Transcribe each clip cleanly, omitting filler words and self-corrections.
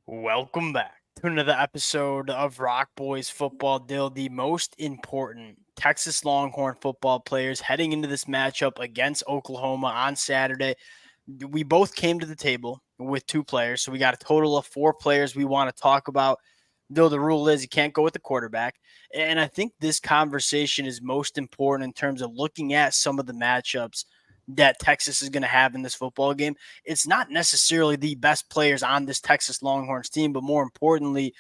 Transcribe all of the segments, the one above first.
Welcome back to another episode of Rock Boys Football Dill, the most important Texas Longhorn football players heading into this matchup against Oklahoma on Saturday. We both came to the table with two players, so we got a total of four players we want to talk about. Though the rule is you can't go with the quarterback. And I think this conversation is most important in terms of looking at some of the matchups that Texas is going to have in this football game. It's not necessarily the best players on this Texas Longhorns team, but more importantly,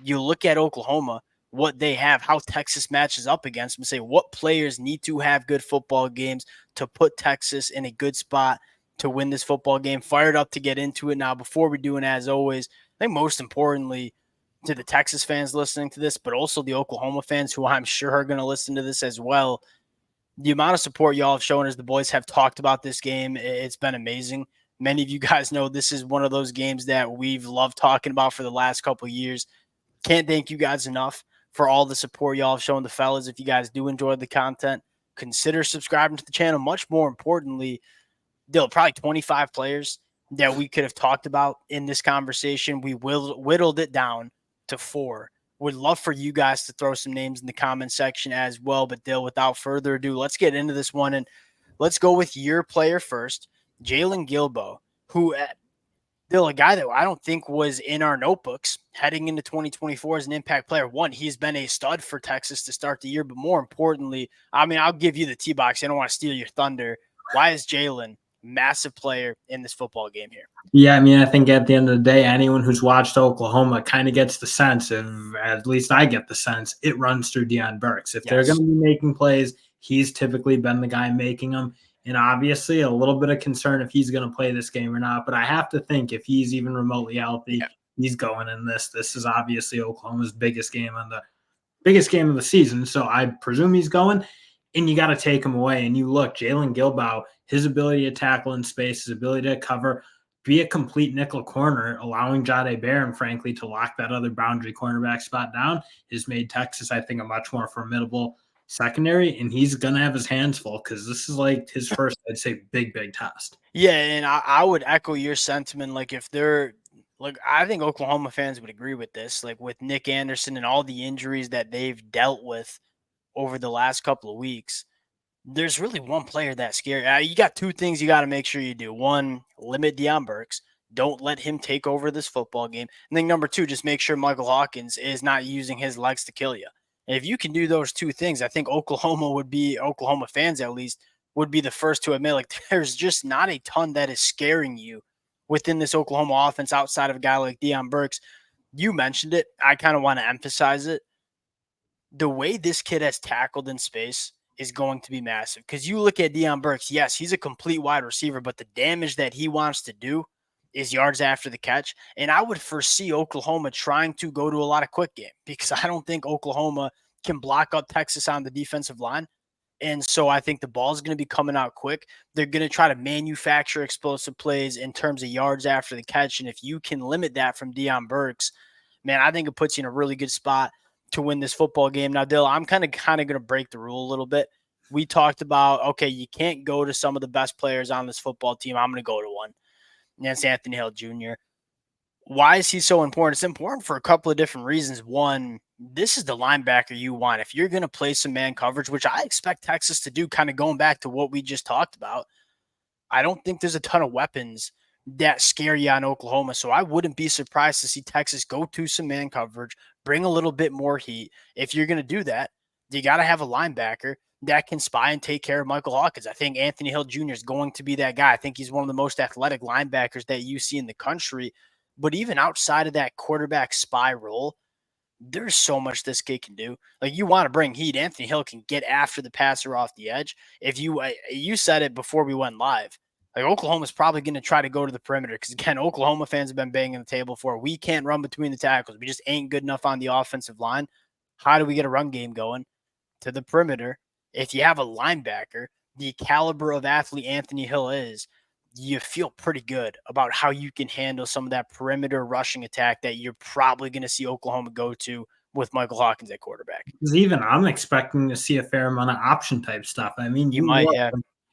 you look at Oklahoma, what they have, how Texas matches up against them, say what players need to have good football games to put Texas in a good spot to win this football game. Fired up to get into it now. Before we do, and as always, I think most importantly, to the Texas fans listening to this, but also the Oklahoma fans who I'm sure are going to listen to this as well. The amount of support y'all have shown as the boys have talked about this game, it's been amazing. Many of you guys know this is one of those games that we've loved talking about for the last couple of years. Can't thank you guys enough for all the support y'all have shown the fellas. If you guys do enjoy the content, consider subscribing to the channel. Much more importantly, there are probably 25 players that we could have talked about in this conversation. We whittled it down to four. Would love for you guys to throw some names in the comment section as well. But Dill, without further ado, let's get into this one. And let's go with your player first, Jalen Gilbo, who Dill, a guy that I don't think was in our notebooks heading into 2024 as an impact player. One, he's been a stud for Texas to start the year. But more importantly, I mean, I'll give you the T-box. I don't want to steal your thunder. Why is Jalen massive player in this football game here? Yeah, I mean, I think at the end of the day, anyone who's watched Oklahoma kind of gets the sense of, at least I get the sense, it runs through Deion Burks. If they're going to be making plays, he's typically been the guy making them. And obviously a little bit of concern if he's going to play this game or not. But I have to think if he's even remotely healthy, he's going in this. This is obviously Oklahoma's biggest game of the season. So I presume he's going. And you got to take him away. And you look, Jalen Gilboa, his ability to tackle in space, his ability to cover, be a complete nickel corner, allowing Jahdae Barron, frankly, to lock that other boundary cornerback spot down, has made Texas, I think, a much more formidable secondary. And he's going to have his hands full because this is like his first, I'd say, big test. Yeah, and I would echo your sentiment. Like, if they're like, I think Oklahoma fans would agree with this. Like, with Nick Anderson and all the injuries that they've dealt with over the last couple of weeks, there's really one player that's scary. You got two things you got to make sure you do. One, limit Deion Burks. Don't let him take over this football game. And then number two, just make sure Michael Hawkins is not using his legs to kill you. And if you can do those two things, I think Oklahoma fans at least, would be the first to admit, like, there's just not a ton that is scaring you within this Oklahoma offense outside of a guy like Deion Burks. You mentioned it. I kind of want to emphasize it. The way this kid has tackled in space is going to be massive. Because you look at Deion Burks, yes, he's a complete wide receiver, but the damage that he wants to do is yards after the catch. And I would foresee Oklahoma trying to go to a lot of quick game because I don't think Oklahoma can block up Texas on the defensive line. And so I think the ball is going to be coming out quick. They're going to try to manufacture explosive plays in terms of yards after the catch. And if you can limit that from Deion Burks, man, I think it puts you in a really good spot to win this football game. Now, Dill, I'm kind of going to break the rule a little bit. We talked about, okay, you can't go to some of the best players on this football team. I'm going to go to one. And that's Anthony Hill Jr. Why is he so important? It's important for a couple of different reasons. One, this is the linebacker you want. If you're going to play some man coverage, which I expect Texas to do, kind of going back to what we just talked about, I don't think there's a ton of weapons that scare you on Oklahoma. So I wouldn't be surprised to see Texas go to some man coverage, bring a little bit more heat. If you're going to do that, you got to have a linebacker that can spy and take care of Michael Hawkins. I think Anthony Hill Jr. is going to be that guy. I think he's one of the most athletic linebackers that you see in the country. But even outside of that quarterback spy role, there's so much this kid can do. Like, you want to bring heat. Anthony Hill can get after the passer off the edge. If you said it before we went live, like, Oklahoma's probably going to try to go to the perimeter because, again, Oklahoma fans have been banging the table for, we can't run between the tackles. We just ain't good enough on the offensive line. How do we get a run game going? To the perimeter. If you have a linebacker, the caliber of athlete Anthony Hill is, you feel pretty good about how you can handle some of that perimeter rushing attack that you're probably going to see Oklahoma go to with Michael Hawkins at quarterback. Even I'm expecting to see a fair amount of option type stuff. I mean, You might, look, yeah.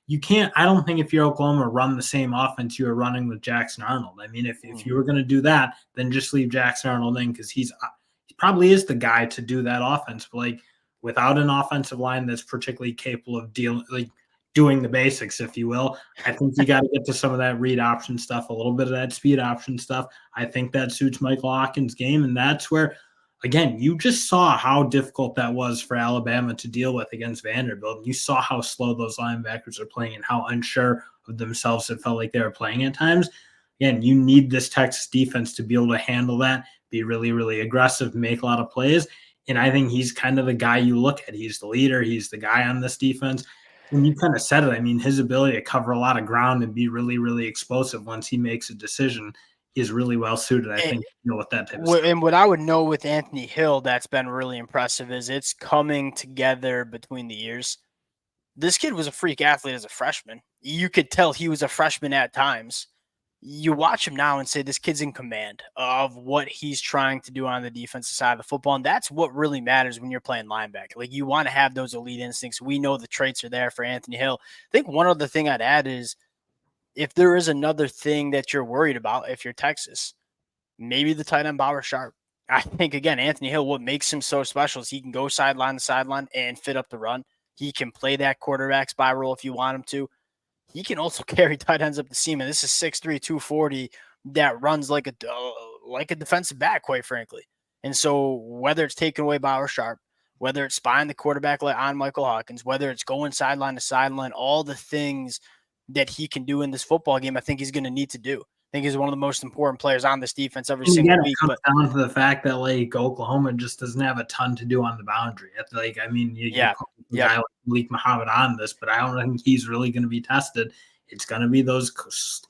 you can't. I don't think if you're Oklahoma, run the same offense you were running with Jackson Arnold. I mean, if you were going to do that, then just leave Jackson Arnold in because he probably is the guy to do that offense. But like without an offensive line that's particularly capable of doing the basics, if you will, I think you got to get to some of that read option stuff, a little bit of that speed option stuff. I think that suits Michael Hawkins' game, and that's where again, you just saw how difficult that was for Alabama to deal with against Vanderbilt. You saw how slow those linebackers are playing and how unsure of themselves it felt like they were playing at times. Again, you need this Texas defense to be able to handle that, be really, really aggressive, make a lot of plays. And I think he's kind of the guy you look at. He's the leader. He's the guy on this defense. And you kind of said it. I mean, his ability to cover a lot of ground and be really, really explosive once he makes a decision is really well suited, I think, to deal with that type of stuff. And what I would know with Anthony Hill that's been really impressive is it's coming together between the years. This kid was a freak athlete as a freshman. You could tell he was a freshman at times. You watch him now and say this kid's in command of what he's trying to do on the defensive side of the football. And that's what really matters when you're playing linebacker. Like you want to have those elite instincts. We know the traits are there for Anthony Hill. I think one other thing I'd add is if there is another thing that you're worried about, if you're Texas, maybe the tight end Bauer Sharp. I think, again, Anthony Hill, what makes him so special is he can go sideline to sideline and fit up the run. He can play that quarterback spy role if you want him to. He can also carry tight ends up the seam, and this is 6'3", 240 that runs like a defensive back, quite frankly. And so whether it's taking away Bauer Sharp, whether it's spying the quarterback on Michael Hawkins, whether it's going sideline to sideline, all the things that he can do in this football game, I think he's going to need to do. I think he's one of the most important players on this defense every single week. It comes down to the fact that like Oklahoma just doesn't have a ton to do on the boundary. Like, I mean, you put a guy like Malik Muhammad on this, but I don't think he's really going to be tested. It's going to be those.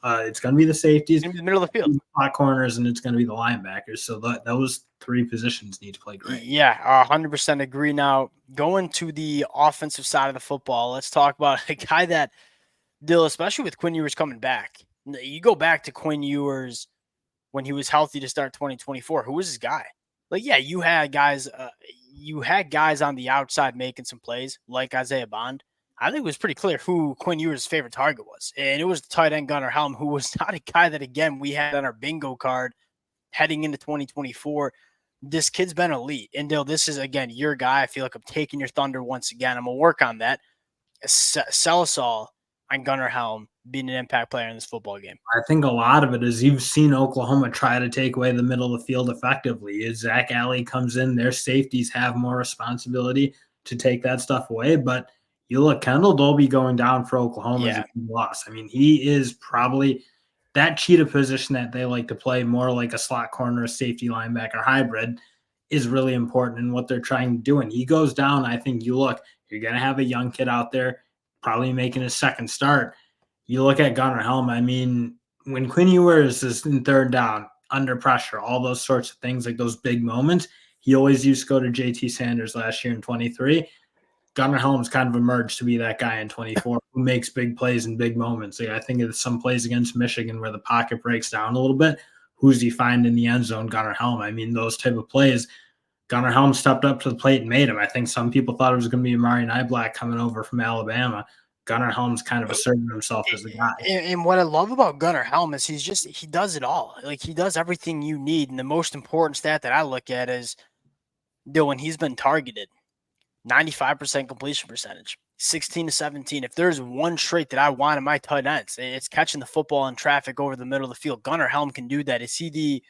It's going to be the safeties, in the middle of the field, hot corners, and it's going to be the linebackers. So those three positions need to play great. Yeah, 100% agree. Now going to the offensive side of the football, let's talk about a guy that, Dill, especially with Quinn Ewers coming back. You go back to Quinn Ewers when he was healthy to start 2024. Who was his guy? Like, yeah, you had guys on the outside making some plays, like Isaiah Bond. I think it was pretty clear who Quinn Ewers' favorite target was. And it was the tight end Gunnar Helm, who was not a guy that, again, we had on our bingo card heading into 2024. This kid's been elite. And Dill, this is, again, your guy. I feel like I'm taking your thunder once again. I'm going to work on that. Sell us all on Gunnar Helm being an impact player in this football game. I think a lot of it is you've seen Oklahoma try to take away the middle of the field effectively. As Zach Alley comes in, their safeties have more responsibility to take that stuff away. But you look, Kendall Dolby going down for Oklahoma is a big loss. I mean, he is probably that cheetah position that they like to play more like a slot corner, safety linebacker hybrid is really important in what they're trying to do. And he goes down. I think you look, you're going to have a young kid out there probably making his second start. You look at Gunnar Helm, I mean, when Quinn Ewers is in third down, under pressure, all those sorts of things, like those big moments, he always used to go to JT Sanders last year in 23. Gunnar Helm's kind of emerged to be that guy in 24 who makes big plays in big moments. Like I think of some plays against Michigan where the pocket breaks down a little bit. Who's he find in the end zone? Gunnar Helm. I mean, those type of plays, Gunnar Helm stepped up to the plate and made him. I think some people thought it was going to be Amari Niblack coming over from Alabama. Gunnar Helm's kind of asserting himself as the guy. And what I love about Gunnar Helm is he does it all. Like he does everything you need. And the most important stat that I look at is when he's been targeted, 95% completion percentage, 16 to 17. If there's one trait that I want in my tight ends, it's catching the football in traffic over the middle of the field. Gunnar Helm can do that. Is he the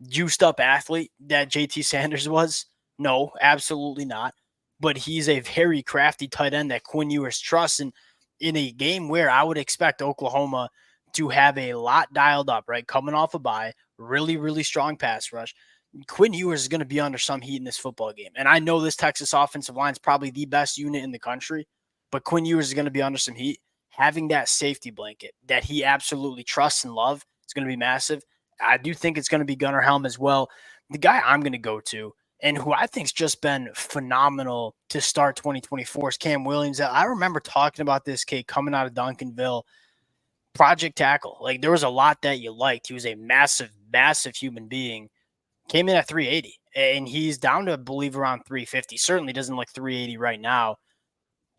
juiced up athlete that JT Sanders was? No, absolutely not. But he's a very crafty tight end that Quinn Ewers trusts. And in a game where I would expect Oklahoma to have a lot dialed up, right? Coming off a bye, really, really strong pass rush. Quinn Ewers is going to be under some heat in this football game. And I know this Texas offensive line is probably the best unit in the country, but Quinn Ewers is going to be under some heat. Having that safety blanket that he absolutely trusts and loves is going to be massive. I do think it's going to be Gunnar Helm as well. The guy I'm going to go to, and who I think's just been phenomenal to start 2024 is Cam Williams. I remember talking about this kid coming out of Duncanville, project tackle. Like there was a lot that you liked. He was a massive, massive human being. Came in at 380, and he's down to, I believe, around 350. Certainly doesn't look 380 right now.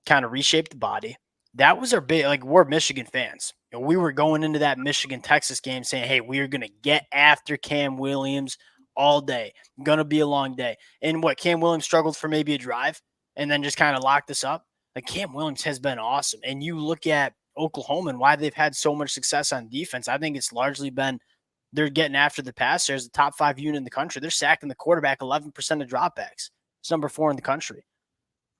Kind of reshaped the body. that was our big, like, we're Michigan fans. We were going into that Michigan-Texas game saying, hey, we are going to get after Cam Williams all day. Going to be a long day. And what, Cam Williams struggled for maybe a drive and then just kind of locked us up? Like, Cam Williams has been awesome. And you look at Oklahoma and why they've had so much success on defense, I think it's largely been they're getting after the passer as the top 5 unit in the country. They're sacking the quarterback 11% of dropbacks. It's number 4 in the country.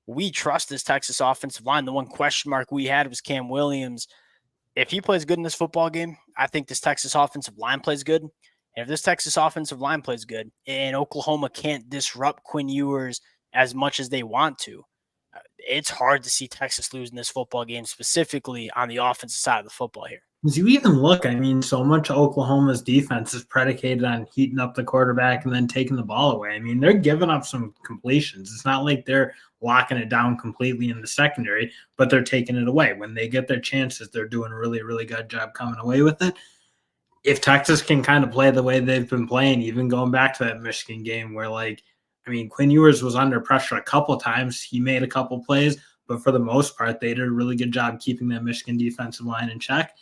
We trust this Texas offensive line. The one question mark we had was Cam Williams. If he plays good in this football game, I think this Texas offensive line plays good. And if this Texas offensive line plays good and Oklahoma can't disrupt Quinn Ewers as much as they want to, it's hard to see Texas lose in this football game, specifically on the offensive side of the football here. As you even look, I mean, so much of Oklahoma's defense is predicated on heating up the quarterback and then taking the ball away. I mean, they're giving up some completions. It's not like they're locking it down completely in the secondary, but they're taking it away. When they get their chances, they're doing a really, really good job coming away with it. If Texas can kind of play the way they've been playing, even going back to that Michigan game where, like, I mean, Quinn Ewers was under pressure a couple times. He made a couple plays, but for the most part, they did a really good job keeping that Michigan defensive line in check.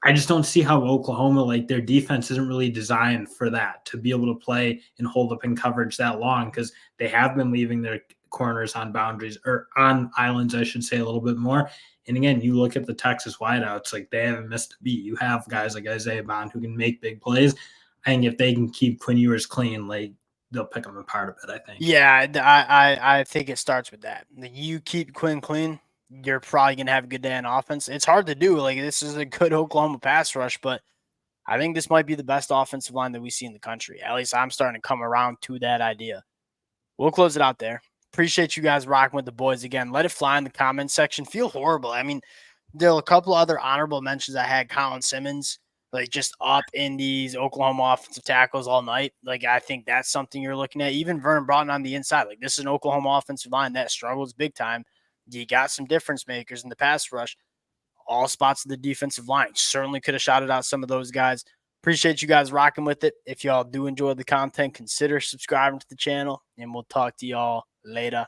I just don't see how Oklahoma, like, their defense isn't really designed for that, to be able to play and hold up in coverage that long, because they have been leaving their corners on boundaries, or on islands, I should say, a little bit more. And again, you look at the Texas wideouts, like, they haven't missed a beat. You have guys like Isaiah Bond who can make big plays. I think if they can keep Quinn Ewers clean, like, they'll pick them apart a bit, I think. Yeah, I think it starts with that. You keep Quinn clean, you're probably going to have a good day on offense. It's hard to do. Like, this is a good Oklahoma pass rush, but I think this might be the best offensive line that we see in the country. At least I'm starting to come around to that idea. We'll close it out there. Appreciate you guys rocking with the boys again. Let it fly in the comments section. Feel horrible. I mean, there are a couple other honorable mentions I had. Colin Simmons, like, just up in these Oklahoma offensive tackles all night. Like, I think that's something you're looking at. Even Vernon Broughton on the inside. Like, this is an Oklahoma offensive line that struggles big time. You got some difference makers in the pass rush. All spots of the defensive line. Certainly could have shouted out some of those guys. Appreciate you guys rocking with it. If y'all do enjoy the content, consider subscribing to the channel, and we'll talk to y'all later.